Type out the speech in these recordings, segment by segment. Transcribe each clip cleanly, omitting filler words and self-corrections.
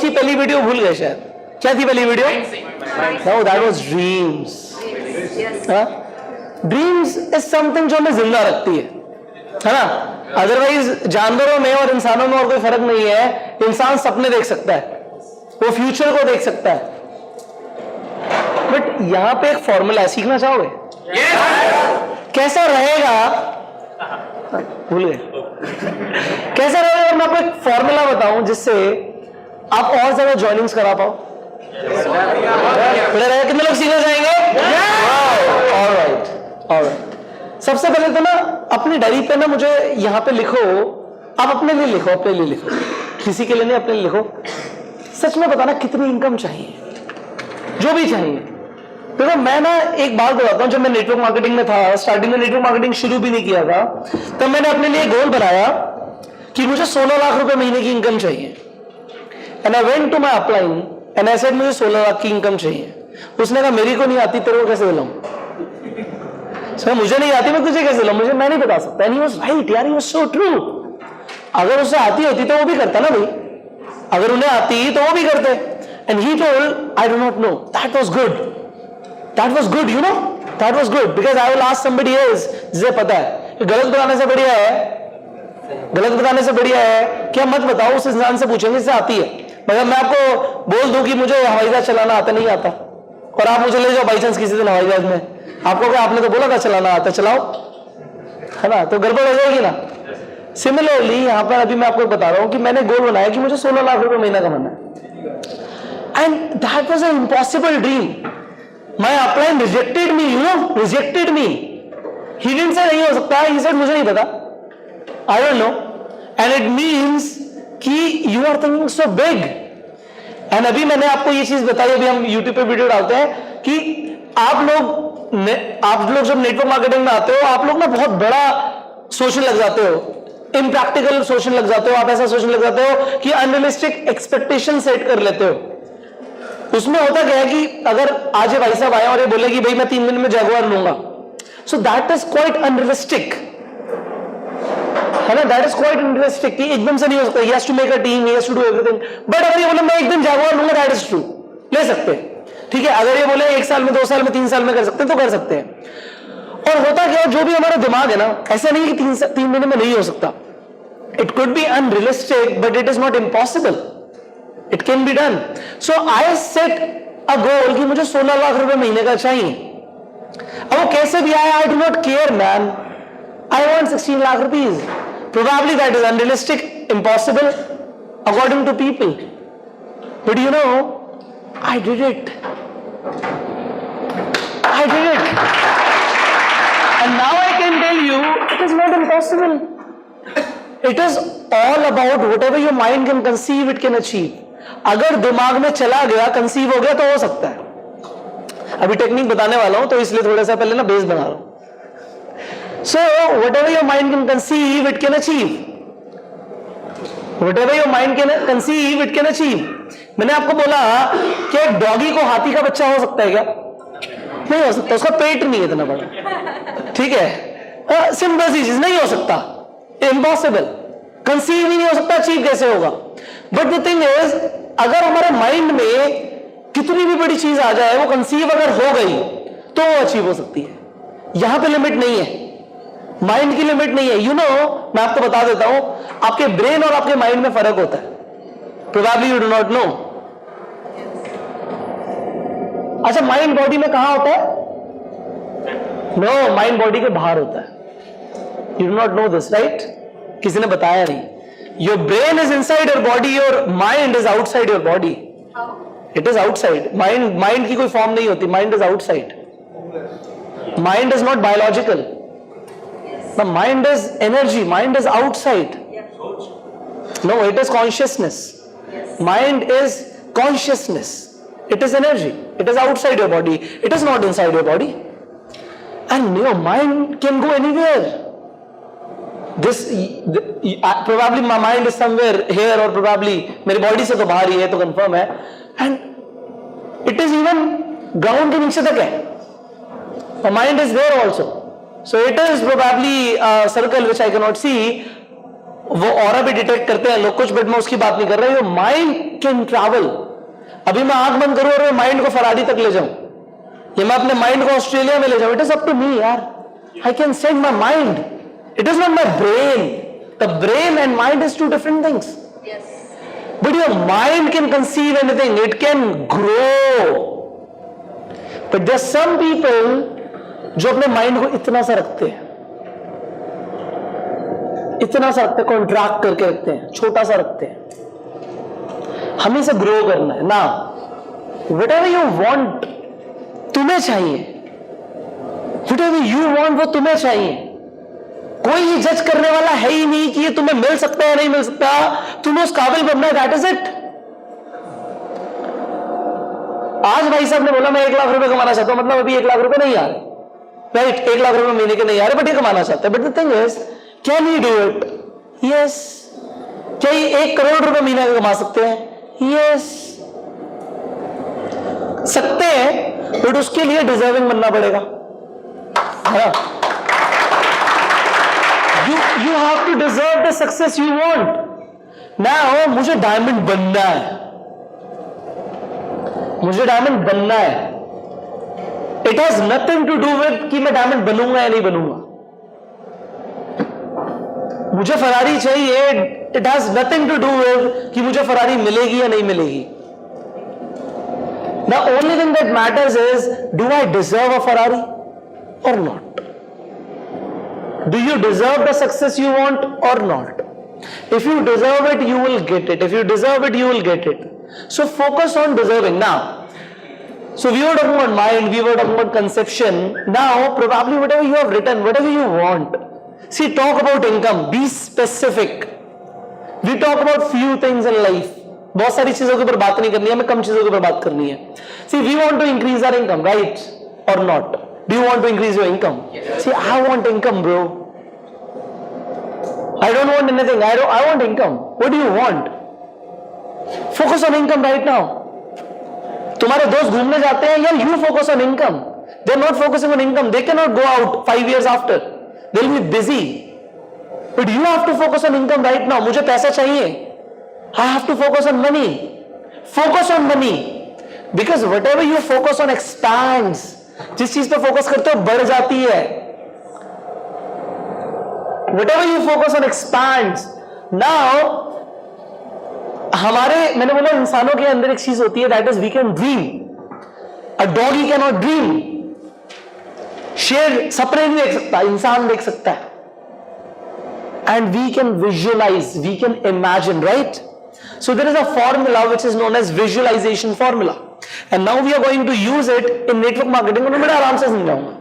थी पहली वीडियो भूल गए शायद, क्या थी पहली video? No, that was dreams. Dreams is something जो हमें जिंदा रखती है ना। अदरवाइज जानवरों में और इंसानों में और कोई फर्क नहीं है। इंसान सपने देख सकता है, वो फ्यूचर को देख सकता है, बट यहां पे एक फॉर्मूला है, सीखना चाहोगे? कैसा रहेगा? भूल गए? कैसा रहेगा? मैं आपको एक फॉर्मूला बताऊं जिससे आप और ज्यादा ज्वाइनिंग्स करा पाओ। कितने लोग सीखना चाहेंगे? ऑलराइट। सबसे पहले तो ना अपनी डायरी पे ना मुझे यहां पे लिखो, आप अपने लिए लिखो, अपने लिए लिखो, किसी के लिए नहीं, अपने लिए लिखो। सच में बताना कितनी इनकम चाहिए, जो भी चाहिए। देखो मैं ना एक बात बताता हूं, जब मैं नेटवर्क मार्केटिंग में था, स्टार्टिंग में नेटवर्क मार्केटिंग शुरू भी नहीं किया था, तब मैंने अपने लिए गोल बनाया कि मुझे 16 लाख रुपए महीने की इनकम चाहिए। And I went to my upline and I said मुझे 16 लाख की इनकम चाहिए। उसने कहा मेरी को नहीं आती, तेरे को कैसे दिलाऊं? मुझे नहीं आती, मैं तुझे कैसे दिलाऊं? मैं नहीं बता सकता। एंड ही वाज राइट यार, ही वाज सो ट्रू। अगर उसे आती होती तो वो भी करता ना भाई, अगर उन्हें आती तो वो भी करते। And he told I do not know, that was good, that was good, you know, that was good, because I will ask somebody else, जिसे पता है। गलत बताने से बढ़िया है, गलत बताने से बढ़िया है कि मत बताओ, उस इंसान से पूछेंगे जिससे आती है। मगर मैं आपको बोल दूं कि मुझे हवाई जहाज चलाना आता नहीं आता, और आप मुझे ले जाओ बाई चांस किसी दिन हवाई जहाज में, आपको क्या, आपने तो बोला था चलाना आता, चलाओ, है ना, तो गड़बड़ हो जाएगी ना। सिमिलरली यहां पर अभी मैं आपको बता रहा हूं कि मैंने गोल बनाया कि मुझे 16 लाख रुपए महीना कमाना है। And that was an impossible dream. My upline rejected me, you know, rejected me. He didn't say नहीं हो सकता, ही सेड मुझे नहीं पता, I don't know. And it means कि you are thinking so big. And अभी मैंने आपको ये चीज बताई, अभी हम YouTube पे वीडियो डालते हैं कि आप लोग जब नेटवर्क मार्केटिंग में आते हो, आप लोग ना बहुत बड़ा सोचने लग जाते हो, इम्प्रैक्टिकल सोचने लग जाते हो, आप ऐसा सोचने लग जाते हो कि अनरियलिस्टिक एक्सपेक्टेशन सेट कर लेते हो। उसमें होता क्या है कि अगर आज ये भाई साहब आए और ये बोले कि भाई मैं 3 दिन में जगुआर लूंगा, so that is quite unrealistic, है ना, दैट इज क्वाइट अनरियलिस्टिक कि एकदम से नहीं हो सकता। He has to make a team, he has to do everything. But अगर ये बोले मैं एक दिन जगुआर लूंगा, दैट इज ट्रू, ले सकते हैं, ठीक है। अगर ये बोले 1 साल में, 2 साल में, 3 साल में कर सकते हैं तो कर सकते हैं। और होता क्या है, जो भी हमारा दिमाग है ना, ऐसा नहीं कि 3 महीने में नहीं हो सकता। It could be unrealistic but it is not impossible, it can be done. So I set a goal कि मुझे 16 लाख रुपए महीने का चाहिए। अब वो कैसे भी आया, I do not care man, I want 16 lakh rupees. Probably that is unrealistic, impossible according to people, but you know, I did it, and now I can tell you it is not impossible. It is all about whatever your mind can conceive, it can achieve. अगर दिमाग में चला गया, conceive हो गया तो हो सकता है। अभी टेक्निक बताने वाला हूं, तो इसलिए थोड़ा सा पहले ना बेस बना रहा हूं। So whatever your mind can conceive, it can achieve. Whatever your mind can conceive, it can achieve. मैंने आपको बोला कि एक डॉगी को हाथी का बच्चा हो सकता है क्या? नहीं हो सकता, उसका पेट नहीं है इतना बड़ा, ठीक है। सिंपल सी चीज, नहीं हो सकता, इम्पॉसिबल। कंसीव ही नहीं हो सकता, अचीव कैसे होगा? बट द थिंग इज, अगर हमारे माइंड में कितनी भी बड़ी चीज आ जाए, वो कंसीव अगर हो गई तो वो अचीव हो सकती है। यहां पे लिमिट नहीं है, माइंड की लिमिट नहीं है। यू नो, मैं आपको बता देता हूं, आपके ब्रेन और आपके माइंड में फर्क होता है। Probably you do not know. अच्छा, माइंड बॉडी में कहां होता है? नो, माइंड बॉडी के बाहर होता है। You do not know this, right? किसी ने बताया नहीं। Your brain is inside your body, your mind is outside your body. It is outside. Mind की कोई फॉर्म नहीं होती, mind is outside. Mind is not biological, the mind is energy, mind is outside. No, it is consciousness. Mind is consciousness, it is energy, it is outside your body, it is not inside your body. And your mind can go anywhere. Probably my mind is somewhere here, or probably मेरी body से तो बाहर ही है, तो confirm है। And it is even ground के नीचे तक है, the mind is there also. So it is probably a circle which I cannot see, वो ऑरा भी डिटेक्ट करते हैं लोग कुछ, बट मैं उसकी बात नहीं कर रहा। Your mind can travel. अभी मैं आंख बंद करूं और मैं माइंड को फरारी तक ले जाऊं, या मैं अपने माइंड को ऑस्ट्रेलिया में ले जाऊं, it is up to me यार। I can send my mind, it is not my brain. The brain and mind is two different things. But your mind can conceive anything, it can grow. But there are some people जो अपने mind को इतना सा रखते हैं, इतना सा रखते हैं, कॉन्ट्रैक्ट करके रखते हैं, छोटा सा रखते हैं। हमें इसे ग्रो करना है ना। Whatever you want तुम्हें चाहिए, whatever you want वो तुम्हें चाहिए। कोई जज करने वाला है ही नहीं कि ये तुम्हें मिल सकता है नहीं मिल सकता, तुम्हें उस काबिल बनना है, दैट इज इट। आज भाई साहब ने बोला मैं 1 लाख रुपए कमाना चाहता हूं, मतलब अभी 1 लाख रुपए नहीं आ रहे, राइट? 1 लाख रुपए महीने के नहीं आ रहे, बट ये कमाना चाहता है। But the thing is, can he do it? Yes. क्या ये 1 करोड़ रुपए महीने का कमा सकते हैं? यस, सकते हैं, बट उसके लिए डिजर्विंग बनना पड़ेगा, है ना? You have to deserve the success you want. Now, मुझे डायमंड बनना है, मुझे डायमंड बनना है। It has nothing to do with कि मैं डायमंड बनूंगा या नहीं बनूंगा। मुझे फरारी चाहिए, it has nothing to do with कि मुझे फरारी मिलेगी या नहीं मिलेगी। The only thing that matters is, do I deserve a Ferrari or not? Do you deserve the success you want or not? If you deserve it, you will get it. If you deserve it, you will get it. So focus on deserving. Now, so we were talking about mind, we were talking about conception. Now, probably whatever you have written, whatever you want. See, talk about income. Be specific. We talk about few things in life. बहुत सारी चीजों के ऊपर बात नहीं करनी है, हमें कम चीजों के ऊपर बात करनी है। See, we want to increase our income, right? Or not? Do you want to increase your income? Yes. See, I want income, bro. I don't want anything. I want income. What do you want? Focus on income right now. तुम्हारे दोस्त घूमने जाते हैं, yeah, you focus on income. They're not focusing on income. They cannot go out 5 years after. They'll be busy. But you have to focus on income right now. मुझे पैसा चाहिए. I have to focus on money. Focus on money. Because whatever you focus on expands. जिस चीज पे focus करते हो बढ़ जाती है। Whatever you focus on expands. Now, मैंने बोला इंसानों के अंदर एक चीज होती है, that is we can dream. A doggy cannot dream. शेर सपने नहीं देख सकता, इंसान देख सकता है। And we can visualize, we can imagine, right? So there is a formula which is known as visualization formula. And now we are going to use it in network marketing. मैं बड़ा आराम से समझाऊंगा।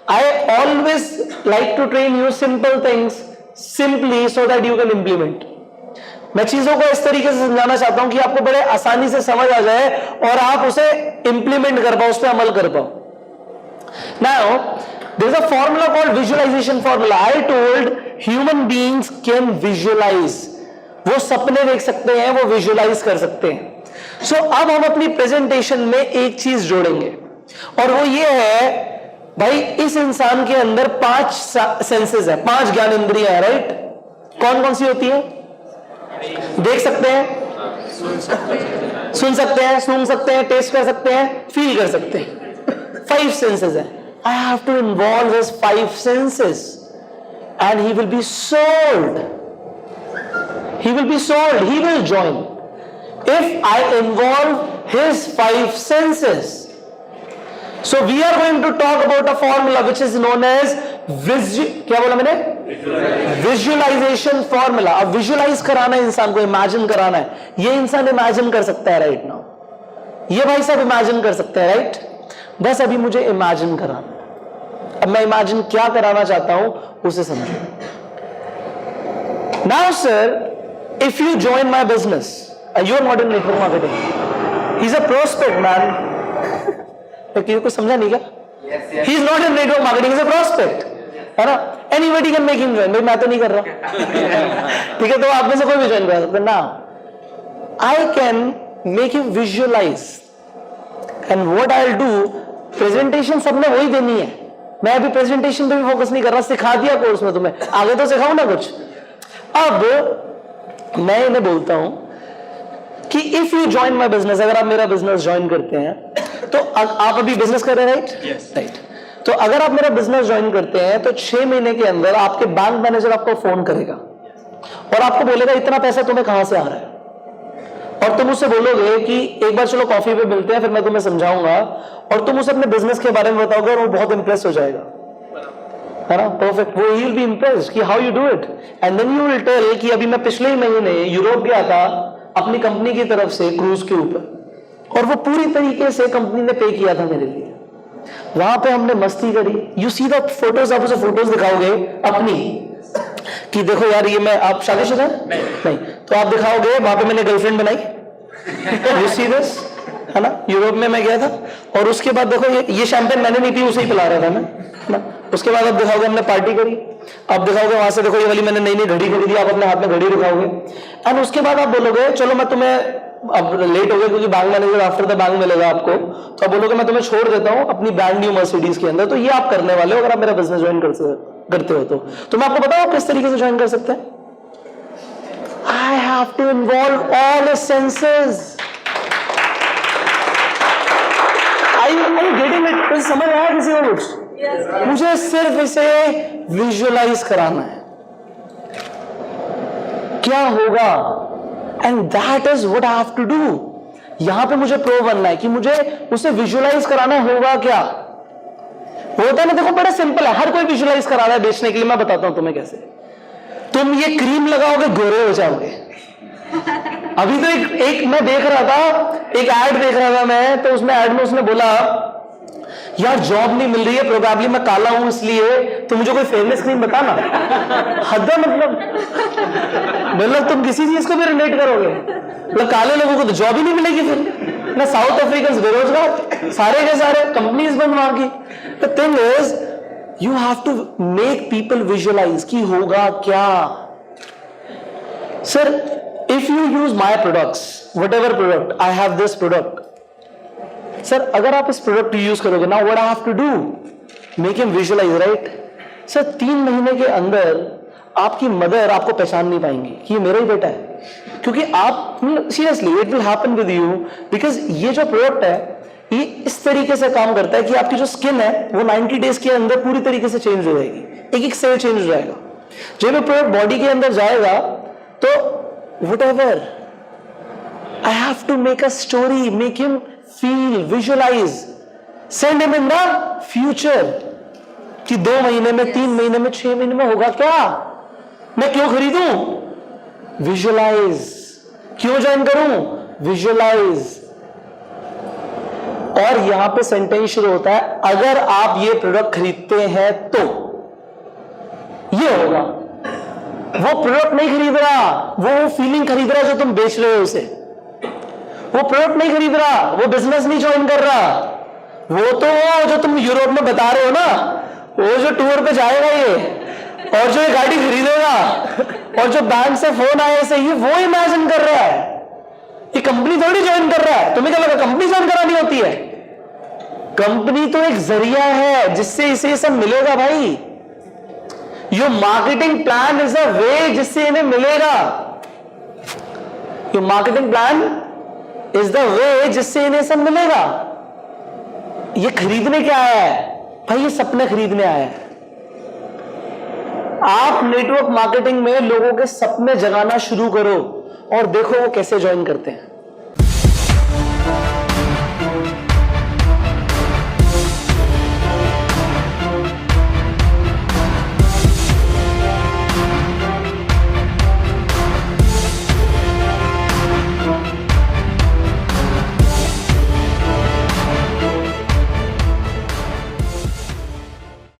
I always like to train you simple things simply so that you can implement. मैं चीजों को इस तरीके से समझाना चाहता हूं कि आपको बड़े आसानी से समझ आ जाए और आप उसे इंप्लीमेंट कर पाओ, उस पर अमल कर पाओ। Now, there is a formula called visualization formula. I told human beings can visualize. वो सपने देख सकते हैं, वो विजुअलाइज कर सकते हैं। सो अब हम अपनी प्रेजेंटेशन में एक चीज जोड़ेंगे और वो ये है, भाई इस इंसान के अंदर 5 सेंसेस है, 5 ज्ञान इंद्रियां है, राइट? कौन कौन सी होती है? देख सकते हैं, सुन सकते हैं, सूंघ सकते हैं, टेस्ट कर सकते हैं, फील कर सकते हैं। 5 सेंसेस है। I have to involve his 5 senses and he will be sold. He will be sold. He will join. If I involve his 5 senses. So we are going to talk about a formula which is known as क्या बोला मैंने? Visualization formula. अब visualize कराना है इंसान को, imagine कराना है। ये इंसान imagine कर सकता है right now. ये भाई साहब imagine कर सकते हैं, right? बस अभी मुझे imagine कराना। अब मैं imagine क्या कराना चाहता हूं उसे समझो। Now sir, if you join my business, you are not in network marketing. He's a prospect, man. किसी को समझा नहीं क्या? Yes. He's not in network marketing. He's a prospect. है ना? Anybody can make him join. भाई मैं तो नहीं कर रहा। ठीक है, तो आप में से कोई भी join कर सकते हैं ना? I can make him visualize. And what I'll do, presentation सबने वही देनी है। मैं अभी presentation पे भी फोकस नहीं कर रहा, सिखा दिया कोर्स में तुम्हें, आगे तो सिखाऊं ना कुछ। अब मैं इन्हें बोलता हूं कि if you join my business, अगर आप मेरा बिजनेस ज्वाइन करते हैं तो आप अभी बिजनेस कर रहे हैं, राइट? राइट। तो अगर आप मेरा बिजनेस ज्वाइन करते हैं तो 6 महीने के अंदर आपके बैंक मैनेजर आपको फोन करेगा और आपको बोलेगा इतना पैसा तुम्हें कहां से आ रहा है, और तुम उससे बोलोगे कि एक बार चलो कॉफी पे मिलते हैं, फिर मैं तुम्हें समझाऊंगा, और तुम उसे अपने बिजनेस के बारे में बताओगे और वो बहुत इंप्रेस हो जाएगा, है ना? परफेक्ट। वो ही विल बी इंप्रेस्ड कि how you do it, and then you will tell कि अभी मैं पिछले ही महीने यूरोप गया था अपनी कंपनी की तरफ से क्रूज के ऊपर, और वो पूरी तरीके से कंपनी ने पे किया था मेरे लिए। वहां पे हमने मस्ती करी। यू सी द फोटोज, आप उसे फोटोज दिखाओगे अपनी कि देखो यार ये मैं, आप शादीशुदा नहीं, तो आप दिखाओगे वहां पे मैंने गर्लफ्रेंड बनाई, यू सी दिस, है ना? यूरोप में मैं गया था, और उसके बाद देखो ये शैंपेन मैंने नहीं पी, उसे ही पिला रहा था मैं, है ना? उसके बाद आप दिखाओगे हमने पार्टी करी, आप दिखाओगे वहां से देखो ये वाली मैंने नई नई घड़ी खरीदी, आप अपने हाथ में घड़ी दिखाओगे, एंड उसके बाद आप बोलोगे चलो मैं तुम्हें, अब लेट हो गया क्योंकि bank manager after the bank मिलेगा आपको, तो आप बोलोगे मैं तुम्हें छोड़ देता हूं अपनी ब्रांड न्यू मर्सिडीज के अंदर। तो ये आप करने वाले हो अगर आप मेरा बिजनेस ज्वाइन करते हो तो मैं आपको बताऊं आप किस तरीके से ज्वाइन कर सकते हैं। I have to involve all the senses. I getting it? समझ आया किसी को कुछ? मुझे सिर्फ इसे विजुअलाइज कराना है क्या होगा, and that is what I have to do. यहां पे मुझे प्रो बनना है कि मुझे उसे विजुअलाइज कराना होगा क्या होता है ना। देखो बड़ा सिंपल है, हर कोई विजुअलाइज करा रहा है बेचने के लिए। मैं बताता हूं तुम्हें कैसे। तुम ये क्रीम लगाओगे गोरे हो जाओगे। अभी तो एक मैं देख रहा था, एक ऐड देख रहा था मैं, तो उसमें ऐड में उसने बोला यार जॉब नहीं मिल रही है, प्रोबेबली मैं काला हूं इसलिए, तो मुझे कोई फेमस क्रीम बताना। हद है मतलब तुम किसी चीज को भी रिलेट करोगे, मतलब काले लोगों को तो जॉब ही नहीं मिलेगी फिर ना, साउथ अफ्रीकन बेरोजगार, सारे के सारे कंपनीज बंद वहां की। The thing is you have to make people visualise कि होगा क्या। Sir if you use my products, whatever product, I have this product, sir अगर आप इस प्रोडक्ट यूज करोगे ना, what I have to do, make him visualise, right? Sir 3 महीने के अंदर आपकी मदर आपको पहचान नहीं पाएंगी कि ये मेरा ही बेटा है, क्योंकि आप seriously it will happen with you, because ये जो प्रोडक्ट है ये इस तरीके से काम करता है कि आपकी जो स्किन है वो 90 डेज के अंदर पूरी तरीके से चेंज हो जाएगी, एक एक सेल चेंज हो जाएगा। जब ये प्रोडक्ट बॉडी के अंदर जाएगा तो whatever, I have to make a story, make him feel, visualize, send him in the future कि 2 महीने में, 3 महीने में, 6 महीने में होगा क्या, मैं क्यों खरीदूं, विजुअलाइज, क्यों ज्वाइन करूं, विजुअलाइज। और यहां पे सेंटेंस शुरू होता है, अगर आप ये प्रोडक्ट खरीदते हैं तो ये होगा। वो प्रोडक्ट नहीं खरीद रहा, वो फीलिंग खरीद रहा जो तुम बेच रहे हो उसे। वो प्रोडक्ट नहीं खरीद रहा, वो बिजनेस नहीं ज्वाइन कर रहा, वो तो वो जो तुम यूरोप में बता रहे हो ना, वो जो टूर पे जाएगा ये, और जो ये गाड़ी खरीदेगा, और जो बैंक से फोन आए से ये वो इमेजिन कर रहा है। ये कंपनी थोड़ी ज्वाइन कर रहा है। तुम्हें क्या लगा कंपनी ज्वाइन करानी होती है? कंपनी तो एक जरिया है जिससे इसे ये सब मिलेगा भाई। Your marketing plan is a way जिससे इन्हें मिलेगा। Your marketing plan is the way जिससे इन्हें सब मिलेगा। ये खरीदने क्या आया है भाई? ये सपने खरीदने आया है। आप नेटवर्क मार्केटिंग में लोगों के सपने जगाना शुरू करो और देखो वो कैसे ज्वाइन करते हैं।